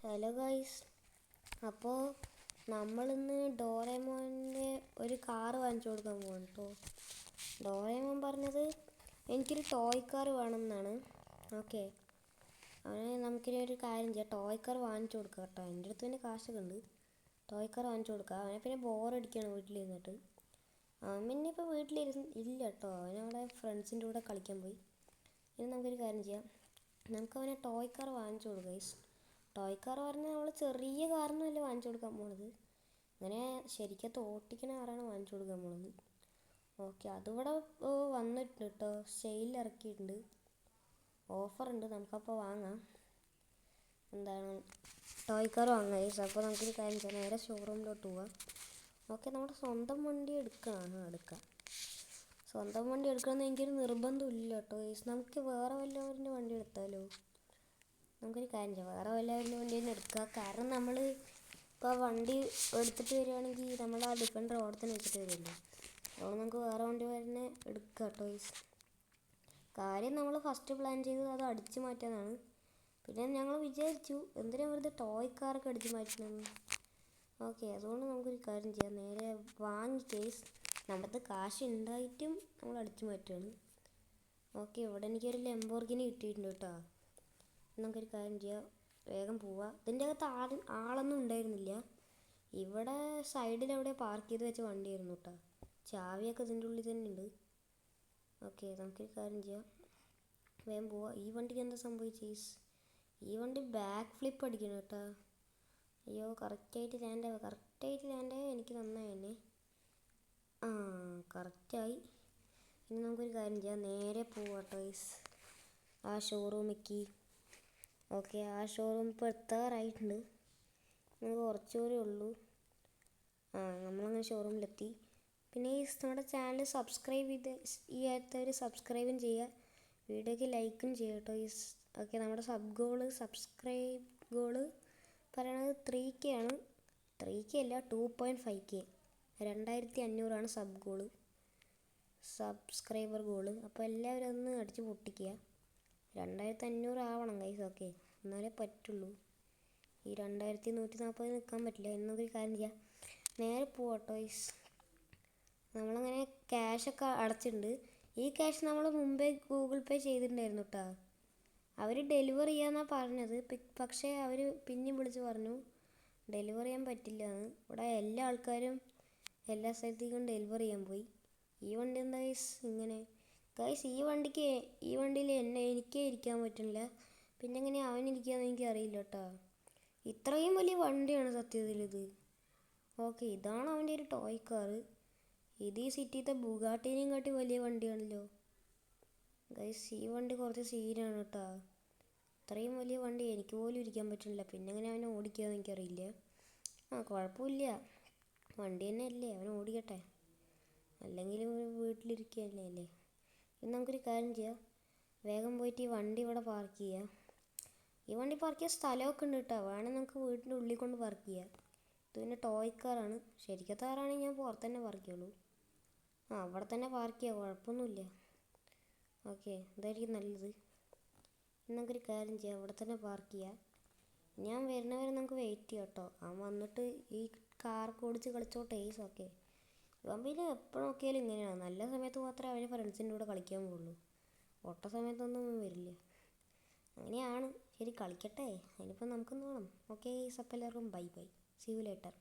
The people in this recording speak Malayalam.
ഹലോ ഗൈസ്, അപ്പോൾ നമ്മളിന്ന് ഡോറേമോൻ്റെ ഒരു കാറ് വാങ്ങിച്ചു കൊടുക്കാൻ പോകണം കേട്ടോ. ഡോറേമോൻ പറഞ്ഞത് എനിക്കൊരു ടോയ് കാർ വേണമെന്നാണ്. ഓക്കെ, അവന് നമുക്കിനി ഒരു കാര്യം ചെയ്യാം, ടോയ് കാർ വാങ്ങിച്ചു കൊടുക്കാം കേട്ടോ. എൻ്റെ അടുത്ത് പിന്നെ കാശൊക്കെ ഉണ്ട്. ടോയ് കാർ വാങ്ങിച്ചു കൊടുക്കാം. അവനെ പിന്നെ ബോറടിക്കുകയാണ് വീട്ടിലിരുന്നിട്ട്. അവൻ പിന്നെ ഇപ്പോൾ ഇല്ല കേട്ടോ, അവനവിടെ ഫ്രണ്ട്സിൻ്റെ കൂടെ കളിക്കാൻ പോയി. ഇനി നമുക്കൊരു കാര്യം ചെയ്യാം, നമുക്ക് അവനെ ടോയ് കാർ വാങ്ങിച്ചു കൊടുക്കാം ഗൈസ്. ടോയ് കാർ പറഞ്ഞാൽ നമ്മൾ ചെറിയ കാറിനല്ല വാങ്ങിച്ചു കൊടുക്കാൻ പോണത്, അങ്ങനെ ശരിക്കത്തെ ഓട്ടിക്കണ കാറാണ് വാങ്ങിച്ചു കൊടുക്കാൻ പോണത്. ഓക്കെ, അതിവിടെ വന്നിട്ടുണ്ട് കേട്ടോ, സെയിലിൽ ഇറക്കിയിട്ടുണ്ട്, ഓഫറുണ്ട്. നമുക്കപ്പോൾ വാങ്ങാം. എന്താണ് ടോയ് കാർ വാങ്ങാം ഗൈസ്. അപ്പോൾ നമുക്കൊരു കാര്യം ചെയ്യാം, നേരെ ഷോറൂമിലോട്ട് പോവാം. ഓക്കെ, നമ്മുടെ സ്വന്തം വണ്ടി എടുക്കാം. സ്വന്തം വണ്ടി എടുക്കണമെന്ന് എനിക്കൊരു നിർബന്ധമില്ല കേട്ടോ ഗൈസ്. നമുക്ക് വേറെ വല്ലവരുടെ വണ്ടി എടുത്താലോ? നമുക്കൊരു കാര്യം ചെയ്യാം, വേറെ വല്ലവരുടെ വണ്ടി തന്നെ എടുക്കുക. കാരണം നമ്മൾ ഇപ്പോൾ വണ്ടി എടുത്തിട്ട് വരികയാണെങ്കിൽ നമ്മൾ ആ ഡിഫൻഡർ അവിടെ തന്നെ വെച്ചിട്ട് വരുമല്ലോ. അതുകൊണ്ട് നമുക്ക് വേറെ വണ്ടി തന്നെ എടുക്കാം കേട്ടോ ഗൈസ്. കാര്യം നമ്മൾ ഫസ്റ്റ് പ്ലാൻ ചെയ്തത് അത് അടിച്ചു മാറ്റാനാണ്. പിന്നെ ഞങ്ങൾ വിചാരിച്ചു എന്തിനാ വെറുതെ ടോയ് കാറൊക്കെ അടിച്ചു മാറ്റണമെന്ന്. ഓക്കെ, അതുകൊണ്ട് നമുക്കൊരു കാര്യം ചെയ്യാം, നേരെ വാങ്ങി കേസ്. നമ്മുടെ കാശ് ഉണ്ടായിട്ടും നമ്മൾ അടിച്ചു മാറ്റുകയാണ്. ഓക്കെ, ഇവിടെ എനിക്കൊരു ലംബോർഗിനി കിട്ടിയിട്ടുണ്ട് കേട്ടോ. നമുക്കൊരു കാര്യം ചെയ്യാം, വേഗം പോവാം. ഇതിൻ്റെ അകത്ത് ആളൊന്നും ഉണ്ടായിരുന്നില്ല. ഇവിടെ സൈഡിലെവിടെ പാർക്ക് ചെയ്ത് വെച്ച വണ്ടിയായിരുന്നു കേട്ടോ. ചാവിയൊക്കെ ഇതിൻ്റെ ഉള്ളിൽ തന്നെ ഉണ്ട്. ഓക്കെ, നമുക്കൊരു കാര്യം ചെയ്യാം, വേഗം പോവാം. ഈ വണ്ടിക്ക് എന്താ സംഭവിച്ചേ? ഈ വണ്ടി ബാക്ക് ഫ്ലിപ്പ് അടിക്കണം കേട്ടോ. അയ്യോ, കറക്റ്റായിട്ട് ലാൻഡായി. എനിക്ക് നന്നായി തന്നെ. ആ, കറക്റ്റായി. ഇനി നമുക്കൊരു കാര്യം ചെയ്യാം, നേരെ പോവാം കേട്ടോ ഗൈസ് ആ ഷോറൂമിലേക്ക്. ഓക്കെ, ആ ഷോറൂം ഇപ്പോൾ എത്താറായിട്ടുണ്ട്. നമുക്ക് കുറച്ചുകൂടെ ഉള്ളൂ. നമ്മളങ്ങനെ ഷോറൂമിലെത്തി. പിന്നെ ഈ നമ്മുടെ ചാനൽ സബ്സ്ക്രൈബ് ചെയ്യാത്തവർ സബ്സ്ക്രൈബും ചെയ്യുക, വീഡിയോയ്ക്ക് ലൈക്കും ചെയ്യുക കേട്ടോ. ഓക്കെ, നമ്മുടെ സബ്സ്ക്രൈബ് ഗോള് പറയണത് 3K ആണ്. 3K അല്ല, 2.5K, 2500 സബ്സ്ക്രൈബർ ഗോള്. അപ്പോൾ എല്ലാവരും ഒന്ന് അടിച്ച് പൊട്ടിക്കുക. 2500 ആവണം ഗൈസ്. ഓക്കെ, എന്നാലേ പറ്റുള്ളൂ. ഈ 2140 നിൽക്കാൻ പറ്റില്ല. എന്നൊരു കാര്യം ചെയ്യാം, നേരെ പോവാട്ടോ ഗൈസ്. നമ്മളങ്ങനെ ക്യാഷൊക്കെ അടച്ചിട്ടുണ്ട്. ഈ ക്യാഷ് നമ്മൾ മുമ്പേ ഗൂഗിൾ പേ ചെയ്തിട്ടുണ്ടായിരുന്നു കേട്ടോ. അവർ ഡെലിവർ ചെയ്യാമെന്നാണ് പറഞ്ഞത്. പക്ഷേ അവർ പിന്നെയും വിളിച്ച് പറഞ്ഞു ഡെലിവർ ചെയ്യാൻ പറ്റില്ല എന്ന്. ഇവിടെ എല്ലാ ആൾക്കാരും എല്ലാ സ്ഥലത്തേക്കും ഡെലിവർ ചെയ്യാൻ പോയി. ഈ വണ്ടി എന്താ ഗൈസ് ഇങ്ങനെ? ഗൈസ്, ഈ വണ്ടിയിൽ എനിക്കേ ഇരിക്കാൻ പറ്റുന്നില്ല, പിന്നെ എങ്ങനെയാണ് അവനിരിക്കാമെന്ന് എനിക്കറിയില്ല കേട്ടോ. ഇത്രയും വലിയ വണ്ടിയാണ് സത്യത്തിൽ ഇത്. ഓക്കെ, ഇതാണ് അവൻ്റെ ഒരു ടോയ് കാർ. ഇത് ഈ സിറ്റിത്തെ ബുഗാട്ടിനെയും കാട്ടി വലിയ വണ്ടിയാണല്ലോ ഗൈസ്. ഈ വണ്ടി കുറച്ച് സീനാണ് കേട്ടോ. ഇത്രയും വലിയ വണ്ടി എനിക്ക് പോലും ഇരിക്കാൻ പറ്റുന്നില്ല, പിന്നെ എങ്ങനെ അവനെ ഓടിക്കാമെന്ന് എനിക്കറിയില്ല. കുഴപ്പമില്ല, വണ്ടി തന്നെ അല്ലേ, അവൻ ഓടിക്കട്ടെ. അല്ലെങ്കിൽ വീട്ടിലിരിക്കുകയല്ലേ അല്ലേ. ഇനി നമുക്കൊരു കാര്യം ചെയ്യാം, വേഗം പോയിട്ട് ഈ വണ്ടി ഇവിടെ പാർക്ക് ചെയ്യാം. ഈ വണ്ടി പാർക്ക് ചെയ്യാൻ സ്ഥലമൊക്കെ ഉണ്ട് കേട്ടോ. വേണമെങ്കിൽ നമുക്ക് വീട്ടിൻ്റെ ഉള്ളിൽ കൊണ്ട് പാർക്ക് ചെയ്യാം. ഇത് പിന്നെ ടോയ് കാറാണ്. ശരിക്കത്തെ കാറാണെങ്കിൽ ഞാൻ പുറത്ത് തന്നെ പാർക്ക് ചെയ്യുള്ളൂ. അവിടെ തന്നെ പാർക്ക് ചെയ്യാം, കുഴപ്പമൊന്നുമില്ല. ഓക്കെ, ഇതായിരിക്കും നല്ലത്. ഇനി നമുക്കൊരു കാര്യം ചെയ്യാം, അവിടെ തന്നെ പാർക്ക് ചെയ്യാം. ഞാൻ വരുന്നവരെ നമുക്ക് വെയിറ്റ് ചെയ്യാം കേട്ടോ. അവൻ വന്നിട്ട് ഈ കാറൊക്കെ ഓടിച്ച് കളിച്ചോട്ടെ. ഓക്കെ, ഇവൻ പിന്നെ എപ്പോഴും നോക്കിയാലും ഇങ്ങനെയാണ്. നല്ല സമയത്ത് മാത്രമേ അവന് ഫ്രണ്ട്സിൻ്റെ കൂടെ കളിക്കാൻ പോകുള്ളൂ, ഒട്ട സമയത്തൊന്നും വരില്ല. അങ്ങനെയാണ്. ശരി, കളിക്കട്ടെ, അതിനിപ്പോൾ നമുക്കൊന്ന് വേണം. ഓക്കെ ഗൈസ്, അപ്പോൾ എല്ലാവർക്കും ബൈ. See you later.